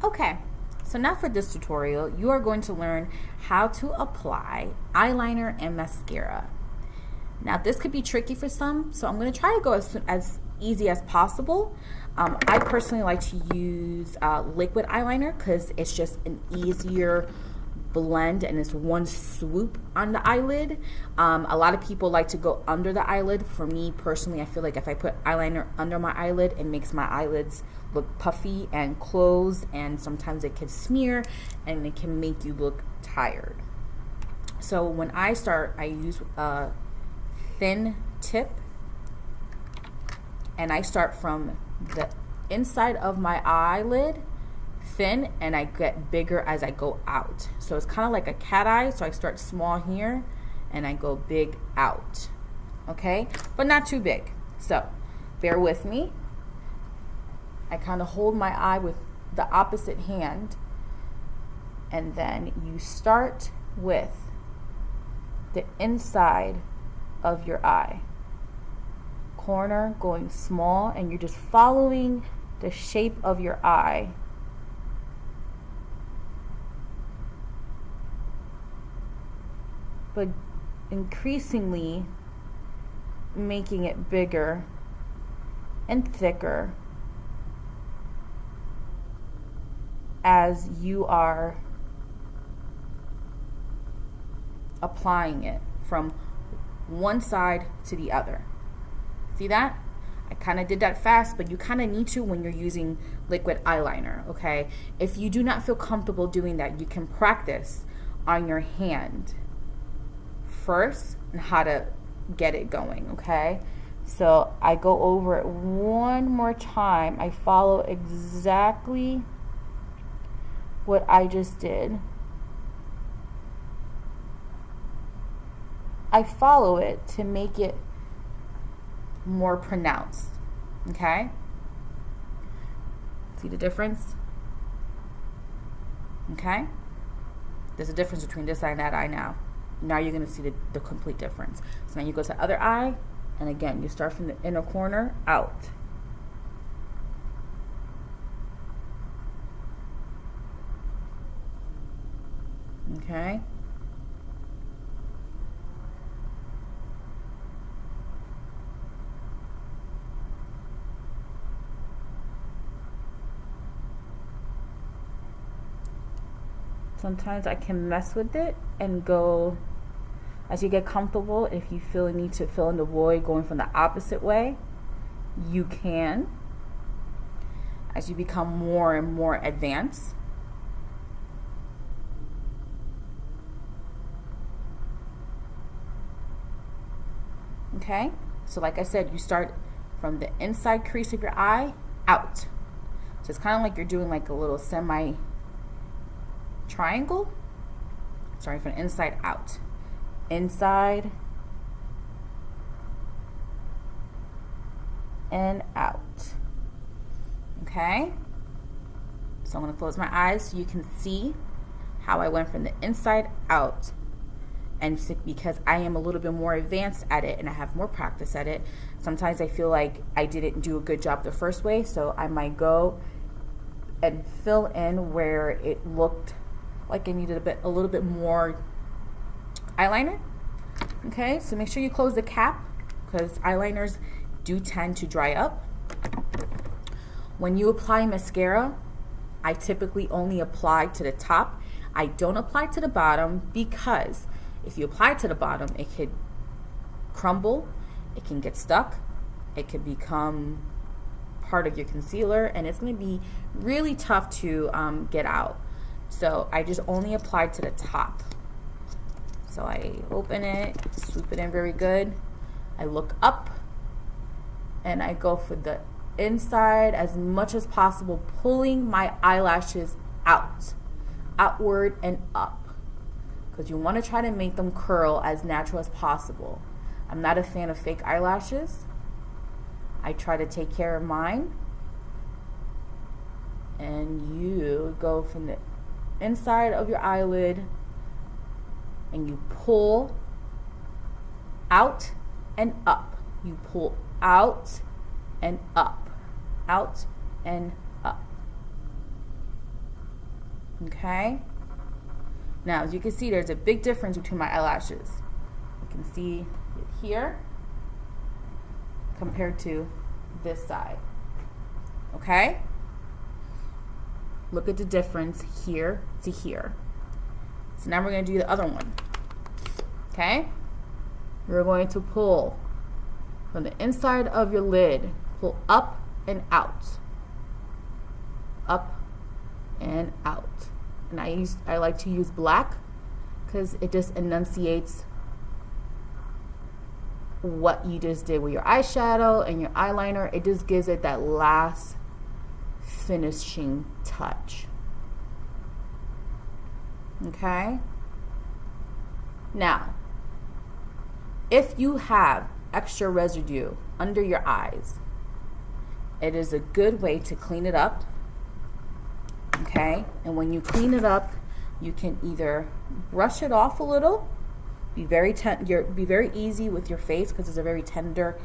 Okay, so now for this tutorial, you are going to learn how to apply eyeliner and mascara. Now this could be tricky for some, so I'm going to try to go as easy as possible. I personally like to use liquid eyeliner because it's just an easier blend and it's one swoop on the eyelid. A lot of people like to go under the eyelid. For me personally, I feel like if I put eyeliner under my eyelid, it makes my eyelids look puffy and closed, and sometimes it can smear and it can make you look tired. So when I start, I use a thin tip and I start from the inside of my eyelid thin, and I get bigger as I go out. So it's kind of like a cat eye. So I start small here and I go big out. Okay, but not too big. So bear with me. I kind of hold my eye with the opposite hand, and then you start with the inside of your eye corner, going small, and you're just following the shape of your eye. But increasingly making it bigger and thicker as you are applying it from one side to the other. See that? I kind of did that fast, but you kind of need to when you're using liquid eyeliner, okay? If you do not feel comfortable doing that, you can practice on your hand first and how to get it going, okay? So I go over it one more time. I follow exactly what I just did. I follow it to make it more pronounced, okay? See the difference? Okay? There's a difference between this eye and that eye now. Now you're going to see the complete difference. So now you go to the other eye, and again, you start from the inner corner out. Okay? Sometimes I can mess with it and go, as you get comfortable, if you feel a need to fill in the void going from the opposite way, you can. As you become more and more advanced. Okay, so like I said, you start from the inside crease of your eye out. So it's kind of like you're doing like a little semi triangle. Sorry, from inside out. Inside and out. Okay? So I'm going to close my eyes so you can see how I went from the inside out. And because I am a little bit more advanced at it and I have more practice at it, sometimes I feel like I didn't do a good job the first way, so I might go and fill in where it looked like I needed a little bit more eyeliner. Okay, so make sure you close the cap because eyeliners do tend to dry up. When you apply mascara, I typically only apply to the top. I don't apply to the bottom because if you apply to the bottom, it could crumble, it can get stuck, it could become part of your concealer, and it's going to be really tough to get out. So I just only apply to the top. So I open it, swoop it in very good. I look up and I go for the inside as much as possible, pulling my eyelashes out, outward and up. Because you want to try to make them curl as natural as possible. I'm not a fan of fake eyelashes. I try to take care of mine. And you go from the inside of your eyelid and you pull out and up. You pull out and up, out and up. Okay? Now, as you can see, there's a big difference between my eyelashes. You can see it here compared to this side. Okay? Look at the difference here to here. So now we're going to do the other one. Okay? We're going to pull from the inside of your lid, pull up and out. Up and out. And I like to use black because it just enunciates what you just did with your eyeshadow and your eyeliner. It just gives it that last finishing touch. Okay? Now, if you have extra residue under your eyes, it is a good way to clean it up. Okay? And when you clean it up, you can either brush it off a little, be very easy with your face because it's a very tender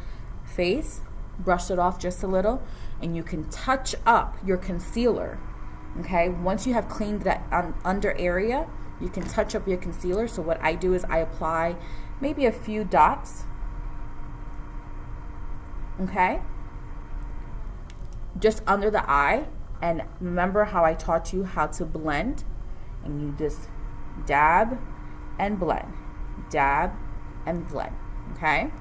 face. Brush it off just a little, and you can touch up your concealer. Okay? Once you have cleaned that under area, you can touch up your concealer. So what I do is I apply maybe a few dots. Okay? Just under the eye. And remember how I taught you how to blend? And you just dab and blend. Dab and blend. Okay?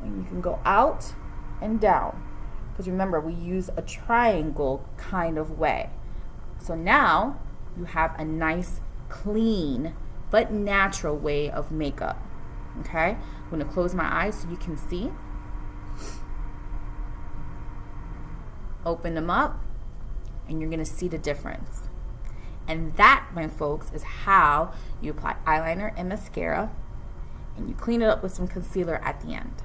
And you can go out and down. Because remember, we use a triangle kind of way. So now you have a nice, clean, but natural way of makeup. Okay? I'm going to close my eyes so you can see. Open them up, and you're going to see the difference. And that, my folks, is how you apply eyeliner and mascara, and you clean it up with some concealer at the end.